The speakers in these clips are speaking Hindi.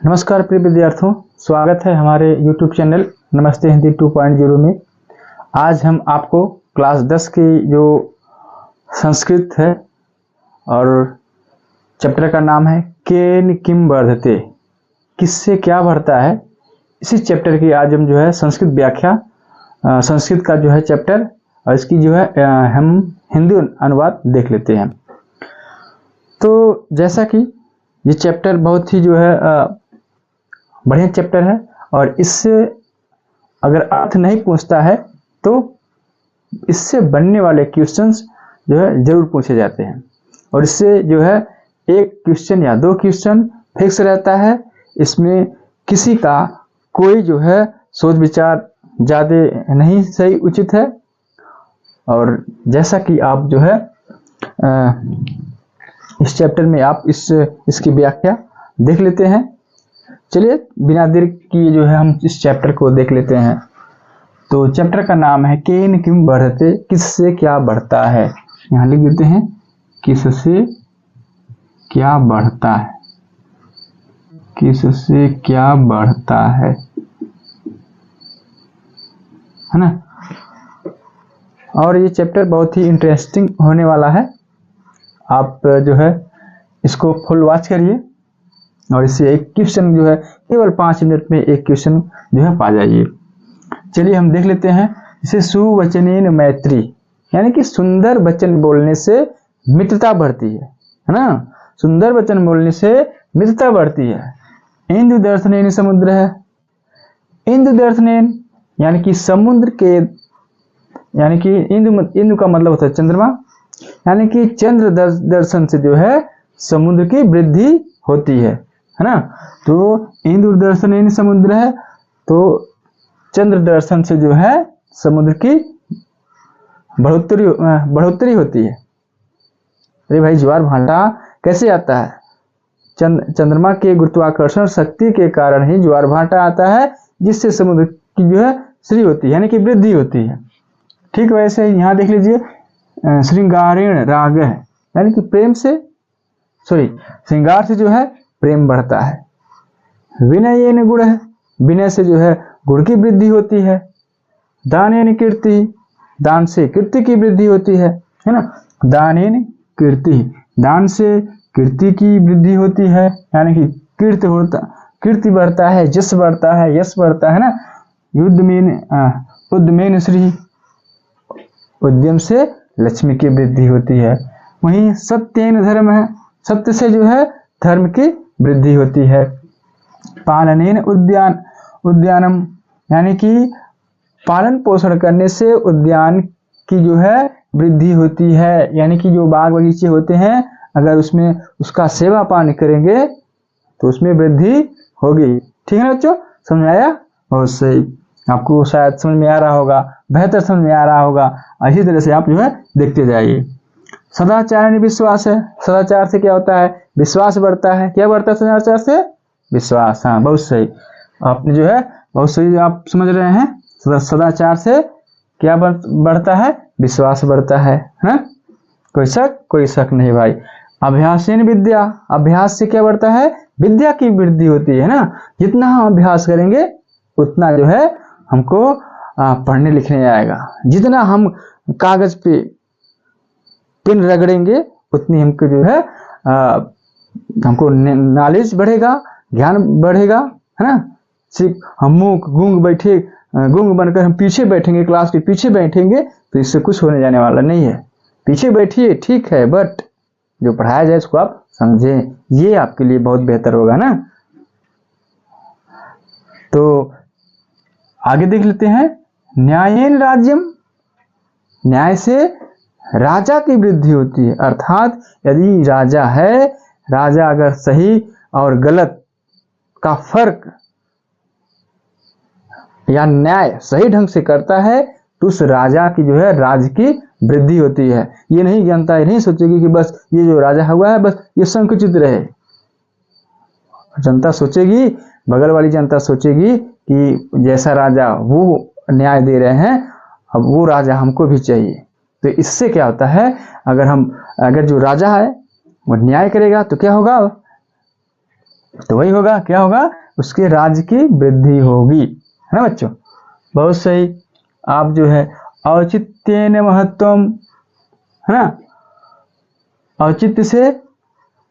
नमस्कार प्रिय विद्यार्थियों, स्वागत है हमारे YouTube चैनल नमस्ते हिंदी 2.0 में। आज हम आपको क्लास 10 की जो संस्कृत है और चैप्टर का नाम है केन किम वर्धते, किससे क्या बढ़ता है, इसी चैप्टर की आज हम जो है संस्कृत व्याख्या, संस्कृत का जो है चैप्टर और इसकी जो है हम हिंदी अनुवाद देख लेते हैं। तो जैसा कि ये चैप्टर बहुत ही जो है बढ़िया चैप्टर है और इससे अगर अर्थ नहीं पूछता है तो इससे बनने वाले क्वेश्चंस जो है जरूर पूछे जाते हैं और इससे जो है एक क्वेश्चन या दो क्वेश्चन फिक्स रहता है। इसमें किसी का कोई जो है सोच विचार ज़्यादा नहीं सही उचित है। और जैसा कि आप जो है इस चैप्टर में आप इसकी व्याख्या देख लेते हैं। चलिए बिना देर की जो है हम इस चैप्टर को देख लेते हैं। तो चैप्टर का नाम है केन किम बढ़ते, किससे क्या बढ़ता है। यहाँ लिख देते हैं किससे क्या बढ़ता है, किससे क्या बढ़ता है ना। और ये चैप्टर बहुत ही इंटरेस्टिंग होने वाला है। आप जो है इसको फुल वॉच करिए और इससे एक क्वेश्चन जो है केवल 5 मिनट में एक क्वेश्चन जो है पा जाइए। चलिए हम देख लेते हैं। इसे सुवचनेन मैत्री, यानी कि सुंदर वचन बोलने से मित्रता बढ़ती है ना। सुंदर वचन बोलने से मित्रता बढ़ती है। इंदु दर्शनेन समुद्र है। इंदु दर्शनेन यानी कि समुद्र के, यानी कि इंदु का मतलब होता है चंद्रमा, यानी कि चंद्र दर्शन से जो है समुद्र की वृद्धि होती है ना। तो इंदु दर्शन समुद्र है, तो चंद्र दर्शन से जो है समुद्र की बढ़ोतरी होती है। अरे भाई, ज्वार भाटा कैसे आता है? चंद्रमा के गुरुत्वाकर्षण शक्ति के कारण ही ज्वार भाटा आता है, जिससे समुद्र की जो है श्री होती है, यानी कि वृद्धि होती है। ठीक वैसे यहाँ देख लीजिए, श्रृंगारेण राग है, यानी कि प्रेम से, श्रृंगार से जो है प्रेम बढ़ता है। विनयेन गुण है, विनय से जो है गुण की वृद्धि होती है। दानेन कीर्ति, दान से कीर्ति की वृद्धि होती है ना। दानेन कीर्ति, दान से कीर्ति की वृद्धि होती है, यानी कि कीर्ति बढ़ता है, यश बढ़ता है, यश बढ़ता है ना। उद्यमेन श्री, उद्यम से लक्ष्मी की वृद्धि होती है। वहीं सत्येन धर्म है, सत्य से जो है धर्म की वृद्धि होती है। पालनेन उद्यानम, यानी कि पालन पोषण करने से उद्यान की जो है वृद्धि होती है, यानी कि जो बाग बगीचे होते हैं अगर उसमें उसका सेवा पानी करेंगे तो उसमें वृद्धि होगी। ठीक है ना बच्चों, समझ आया? बहुत सही, आपको शायद समझ में आ रहा होगा, बेहतर समझ में आ रहा होगा। इसी तरह से आप जो है देखते जाइए। सदाचार में विश्वास है। सदाचार से क्या होता है? विश्वास बढ़ता है। क्या बढ़ता है सदाचार से? विश्वास। हाँ, बहुत सही, आपने जो है बहुत सही आप समझ रहे हैं। सदाचार से क्या बढ़ता है? विश्वास बढ़ता है ना। कोई शक नहीं भाई। अभ्यासेन विद्या, अभ्यास से क्या बढ़ता है? विद्या की वृद्धि होती है ना। जितना हम अभ्यास करेंगे उतना जो है हमको पढ़ने लिखने आएगा। जितना हम कागज पे पेन रगड़ेंगे उतनी हमको जो है हमको नॉलेज बढ़ेगा, ज्ञान बढ़ेगा, है ना। सिर्फ हम गूंग बनकर हम पीछे बैठेंगे, क्लास के पीछे बैठेंगे तो इससे कुछ होने जाने वाला नहीं है। पीछे बैठिए ठीक है, बट जो पढ़ाया जाए उसको आप समझें, ये आपके लिए बहुत बेहतर होगा ना। तो आगे देख लेते हैं। न्यायेन राज्यम, न्याय से राजा की वृद्धि होती है। अर्थात यदि राजा है, राजा अगर सही और गलत का फर्क या न्याय सही ढंग से करता है तो उस राजा की जो है राज्य की वृद्धि होती है। ये नहीं जनता ये नहीं सोचेगी कि बस ये जो राजा हुआ है बस ये संकुचित रहे। जनता सोचेगी, बगल वाली जनता सोचेगी कि जैसा राजा वो न्याय दे रहे हैं, अब वो राजा हमको भी चाहिए। तो इससे क्या होता है, अगर जो राजा है वो न्याय करेगा तो क्या होगा, तो वही होगा, क्या होगा, उसके राज्य की वृद्धि होगी, है ना बच्चों। बहुत सही। आप जो है औचित्येन महत्वम, है ना, औचित्य से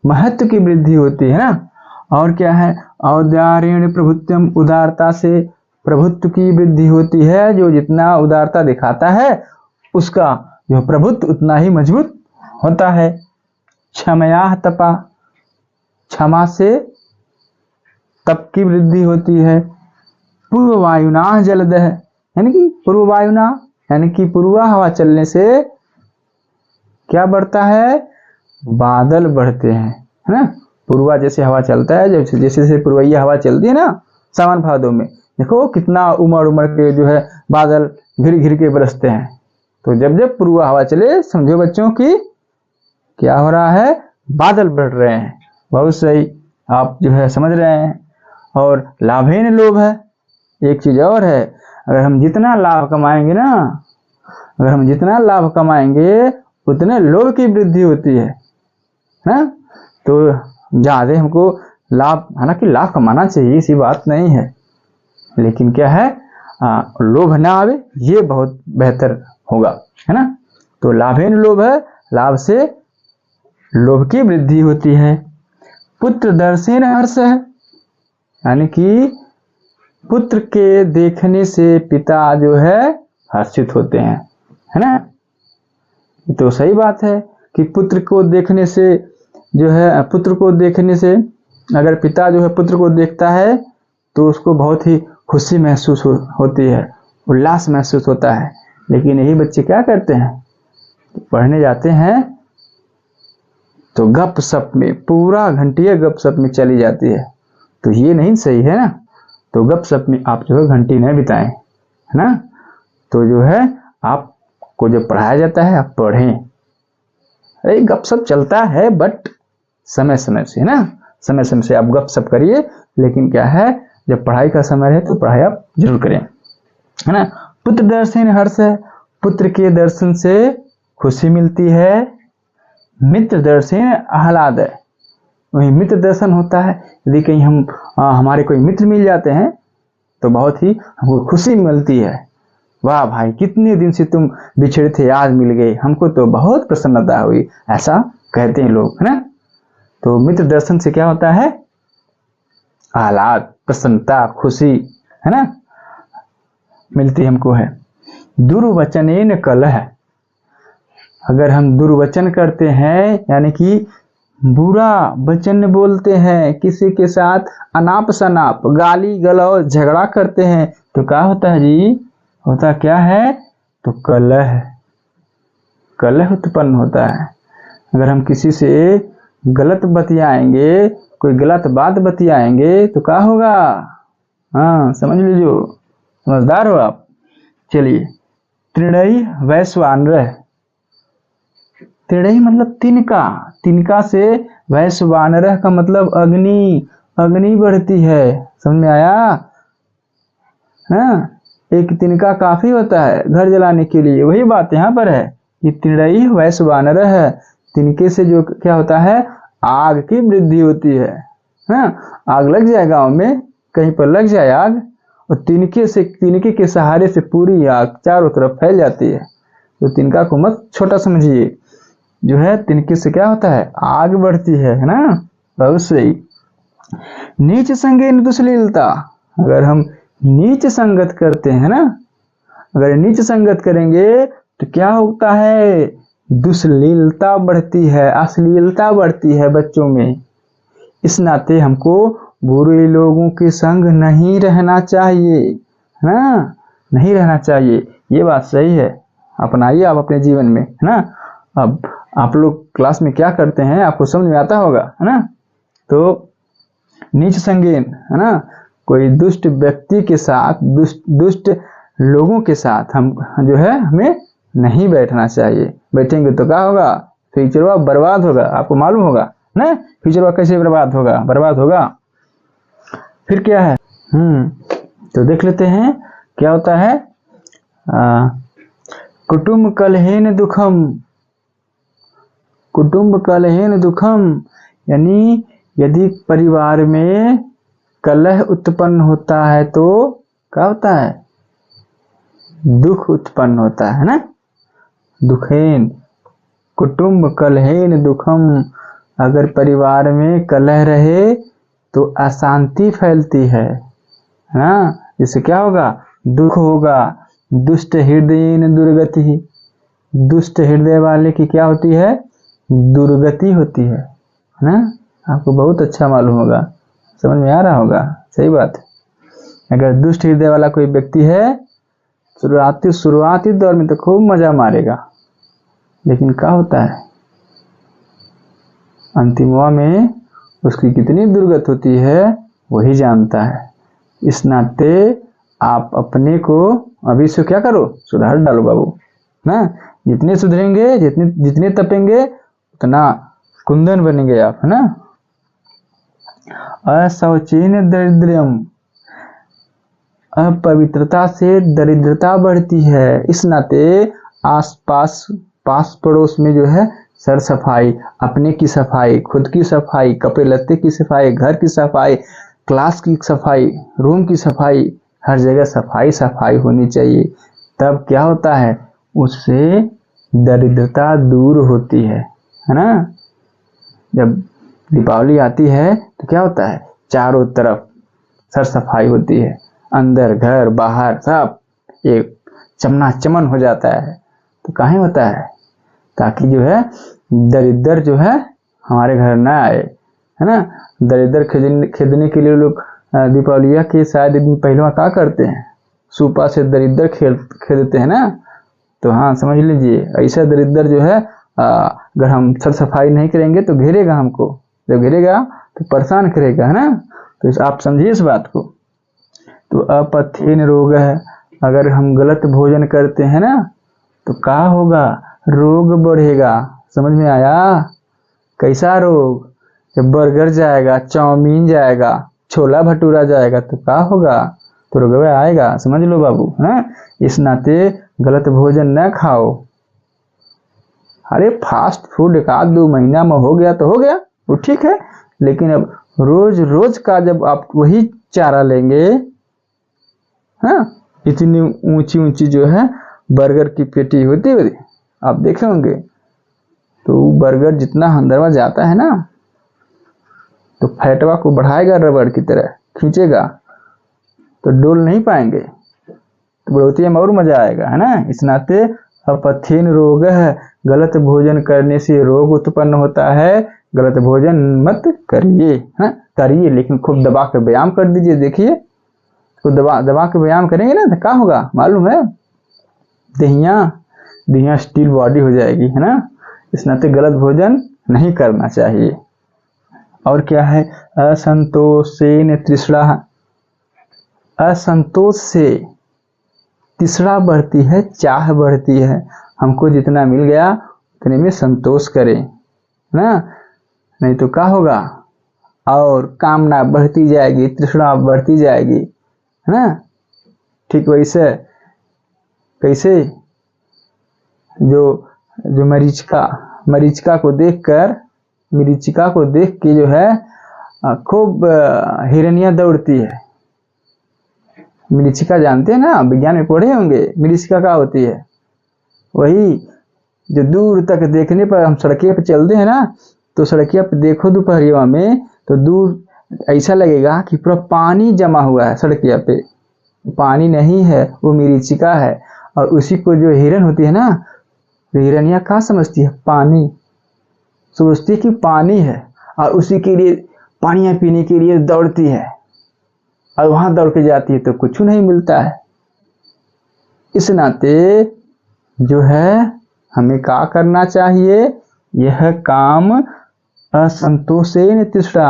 महत्व की वृद्धि होती है ना। और क्या है, औदार्यण प्रभुत्वम, उदारता से प्रभुत्व की वृद्धि होती है। जो जितना उदारता दिखाता है उसका जो प्रभुत्व उतना ही मजबूत होता है। क्षमया तपा, क्षमा से तप की वृद्धि होती है। पूर्व वायुना जलदह, यानी कि पूर्व वायुना यानी कि पूर्वा हवा चलने से क्या बढ़ता है, बादल बढ़ते हैं, है ना। पूर्वा जैसे हवा चलता है, जैसे जैसे पूर्वैया हवा चलती है ना सावन भादों में, देखो कितना उमड़ उमड़ के जो है बादल घिर घिर के बरसते हैं। तो जब जब पूर्वा हवा चले समझो बच्चों की क्या हो रहा है, बादल बढ़ रहे हैं। बहुत सही, आप जो है समझ रहे हैं। और लाभेन लोभ है, एक चीज और है, अगर हम जितना लाभ कमाएंगे ना, अगर हम जितना लाभ कमाएंगे उतने लोभ की वृद्धि होती है ना। तो ज्यादा हमको लाभ, हालांकि लाभ कमाना चाहिए, ऐसी बात नहीं है, लेकिन क्या है लोभ ना आवे, ये बहुत बेहतर होगा, है ना। तो लाभेन लोभ है, लाभ से लोभ की वृद्धि होती है। पुत्र दर्शन हर्ष है, यानी कि पुत्र के देखने से पिता जो है हर्षित होते हैं, है ना। तो सही बात है कि पुत्र को देखने से जो है, पुत्र को देखने से अगर पिता जो है पुत्र को देखता है तो उसको बहुत ही खुशी महसूस होती है, उल्लास महसूस होता है। लेकिन यही बच्चे क्या करते हैं, पढ़ने जाते हैं तो गप सप में पूरा घंटिया गप सप में चली जाती है। तो ये नहीं सही है ना। तो गप सप में आप जो है घंटी नहीं बिताएं, है ना। तो जो है आपको जो पढ़ाया जाता है आप पढ़ें। अरे गप सप चलता है बट समय समय से, है ना, समय समय से आप गप सप करिए, लेकिन क्या है जब पढ़ाई का समय है तो पढ़ाई आप जरूर करें, है ना। पुत्र दर्शन हर्ष है, पुत्र के दर्शन से खुशी मिलती है। मित्र दर्शन आह्लाद है, वही मित्र दर्शन होता है, यदि कहीं हम हमारे कोई मित्र मिल जाते हैं तो बहुत ही हमको खुशी मिलती है। वाह भाई कितने दिन से तुम बिछड़े थे, आज मिल गए, हमको तो बहुत प्रसन्नता हुई, ऐसा कहते हैं लोग, है ना। तो मित्र दर्शन से क्या होता है, आह्लाद, प्रसन्नता, खुशी, है ना, मिलती हमको है। दुर्वचनेन कलह, अगर हम दुर्वचन करते हैं यानी कि बुरा वचन बोलते हैं, किसी के साथ अनाप शनाप गाली गलौज झगड़ा करते हैं तो क्या होता है जी, होता क्या है, तो कलह, कलह उत्पन्न होता है। अगर हम किसी से गलत बतियाएंगे, कोई गलत बात बतियाएंगे तो क्या होगा, हाँ समझ लीजिए, समझदार हो आप। चलिए, त्रिणयी वैश्वानर, त्रिणयी मतलब तिनका, तिनका से वैश्वानर का मतलब अग्नि, अग्नि बढ़ती है, समझ में आया। हाँ, एक तिनका काफी होता है घर जलाने के लिए, वही बात यहाँ पर है। ये त्रिणयी वैश्वानर है, तिनके से जो क्या होता है, आग की वृद्धि होती है। हाँ, आग लग जाए गांव में, कहीं पर लग जाए आग, और तिनके से, तिनके के सहारे से पूरी आग चारों तरफ फैल जाती है। तो तिनका को मत छोटा समझिए, जो है तिनके से क्या होता है, आग बढ़ती है ना। बहुत सही। नीच संगे दुश्लीलता, अगर हम नीच संगत करते हैं ना, अगर नीच संगत करेंगे तो क्या होता है, दुश्लीलता बढ़ती है, अश्लीलता बढ़ती है बच्चों में। इस नाते हमको बुरे लोगों के संग नहीं रहना चाहिए, है ना, नहीं रहना चाहिए। ये बात सही है, अपनाइए आप अपने जीवन में, है ना। अब आप लोग क्लास में क्या करते हैं आपको समझ में आता होगा, है ना। तो नीच संगीन, है ना, कोई दुष्ट व्यक्ति के साथ, दुष्ट लोगों के साथ हम जो है हमें नहीं बैठना चाहिए। बैठेंगे तो क्या होगा, फ्यूचरवा बर्बाद होगा, आपको मालूम होगा ना, फ्यूचरवा कैसे बर्बाद होगा, बर्बाद होगा। फिर क्या है, तो देख लेते हैं क्या होता है, कुटुंब कलहेन दुखम, कुटुंब कलहेन दुखम, यानी यदि परिवार में कलह उत्पन्न होता है तो क्या होता है? दुख उत्पन्न होता है ना। दुखेन कुटुंब कलहेन दुखम। अगर परिवार में कलह रहे तो अशांति फैलती है ना। इससे क्या होगा? दुख होगा। दुष्ट हृदयेन दुर्गति। दुष्ट हृदय वाले की क्या होती है? दुर्गति होती है ना। आपको बहुत अच्छा मालूम होगा, समझ में आ रहा होगा। सही बात है। अगर दुष्ट हृदय वाला कोई व्यक्ति है, शुरुआती दौर में तो खूब मजा मारेगा, लेकिन क्या होता है अंतिमवा में उसकी कितनी दुर्गत होती है वही जानता है। इस नाते आप अपने को अभी से क्या करो? सुधार डालो बाबू ना। जितने सुधरेंगे, जितने तपेंगे, उतना कुंदन बनेंगे आप, है ना। अशौचेन दरिद्रम। अपवित्रता से दरिद्रता बढ़ती है। इस नाते आसपास पास पड़ोस में जो है सर सफाई, अपने की सफाई, खुद की सफाई, कपड़े लत्ते की सफाई, घर की सफाई, क्लास की सफाई, रूम की सफाई, हर जगह सफाई सफाई होनी चाहिए। तब क्या होता है? उससे दरिद्रता दूर होती है ना। जब दीपावली आती है तो क्या होता है? चारों तरफ सर सफाई होती है, अंदर घर बाहर सब एक चमनाचमन हो जाता है। तो काहे होता है? ताकि जो है दरिद्र जो है हमारे घर ना आए, है ना। दरिद्र खेदने के लिए लोग दीपावली के शायद दिन पहले क्या करते हैं? सुपा से दरिद्र खेदते हैं ना। तो हाँ, समझ लीजिए, ऐसा दरिद्र जो है अगर हम सर सफाई नहीं करेंगे तो घेरेगा हमको। जब घेरेगा तो परेशान करेगा, है ना। तो आप समझिए इस बात को। तो अपथेन रोग है। अगर हम गलत भोजन करते हैं ना तो क्या होगा? रोग बढ़ेगा। समझ में आया? कैसा रोग? जब बर्गर जाएगा, चाउमीन जाएगा, छोला भटूरा जाएगा तो क्या होगा? तो रोग आएगा। समझ लो बाबू, है। इस नाते गलत भोजन न खाओ। अरे फास्ट फूड 1-2 महीना में हो गया तो हो गया, वो ठीक है। लेकिन अब रोज रोज का जब आप वही चारा लेंगे, हाँ, इतनी ऊंची ऊंची जो है बर्गर की पेटी होती है, आप देखे होंगे। तो बर्गर जितना अंदरवा जाता है ना तो फैटवा को बढ़ाएगा, रबड़ की तरह खींचेगा, तो डोल नहीं पाएंगे। तो बढ़ोतरी में और मजा आएगा, है ना। इस नाते अपथेन रोग है। गलत भोजन करने से रोग उत्पन्न होता है। गलत भोजन मत करिए, है। करिए लेकिन खूब दबा के व्यायाम कर दीजिए। देखिए, तो दबा के व्यायाम करेंगे ना तो क्या होगा मालूम है? देहिया स्टील बॉडी हो जाएगी, है ना। इस नाते गलत भोजन नहीं करना चाहिए। और क्या है? असंतोषेन तृष्णा। असंतोष से तृष्णा बढ़ती है, चाह बढ़ती है। हमको जितना मिल गया उतने में संतोष करें ना, नहीं तो क्या होगा? और कामना बढ़ती जाएगी, तृष्णा बढ़ती जाएगी, है ना। ठीक वैसे कैसे जो मरीचिका को देख के जो है खूब हिरनियां दौड़ती है। मरीचिका जानते हैं ना, विज्ञान में पढ़े होंगे। मरीचिका क्या होती है? वही जो दूर तक देखने पर हम सड़के पे चलते हैं ना, तो सड़किया पे देखो दोपहरिया में तो दूर ऐसा लगेगा कि पूरा पानी जमा हुआ है सड़किया पे। पानी नहीं है, वो मरीचिका है। और उसी को जो हिरन होती है ना, हिरनिया क्या समझती है? पानी सोचती है कि पानी है, और उसी के लिए पानियां पीने के लिए दौड़ती है, और वहां दौड़ के जाती है तो कुछ नहीं मिलता है। इस नाते जो है हमें क्या करना चाहिए? यह काम असंतोषेन तृष्णा।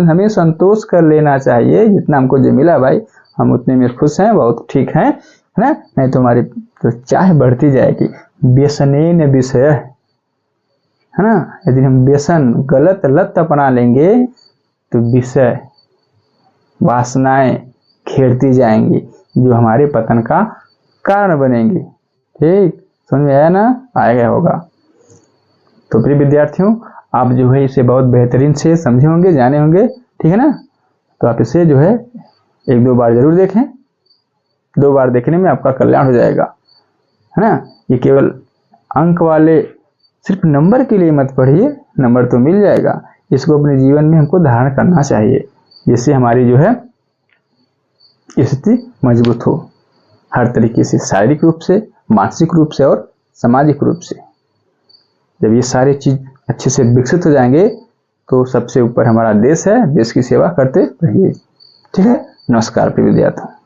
हमें संतोष कर लेना चाहिए। जितना हमको जो मिला भाई, हम उतने में खुश हैं, बहुत ठीक है ना। नहीं तो हमारी तो चाह बढ़ती जाएगी। व्यसनेन विषय, है ना। यदि हम व्यसन गलत लत अपना लेंगे तो विषय वासनाएं खेलती जाएंगी, जो हमारे पतन का कारण बनेंगी। ठीक, समझ में आया ना? आएगा होगा। तो प्रिय विद्यार्थियों, आप जो है इसे बहुत बेहतरीन से समझे होंगे, जाने होंगे, ठीक है ना। तो आप इसे जो है 1-2 बार जरूर देखें, 2 बार देखने में आपका कल्याण हो जाएगा, है ना। ये केवल अंक वाले सिर्फ नंबर के लिए मत पढ़िए, नंबर तो मिल जाएगा, इसको अपने जीवन में हमको धारण करना चाहिए, जिससे हमारी जो है स्थिति मजबूत हो हर तरीके से, शारीरिक रूप से, मानसिक रूप से और सामाजिक रूप से। जब ये सारी चीज अच्छे से विकसित हो जाएंगे तो सबसे ऊपर हमारा देश है, देश की सेवा करते रहिए। ठीक है, नमस्कार प्रिय विद्यार्थियों।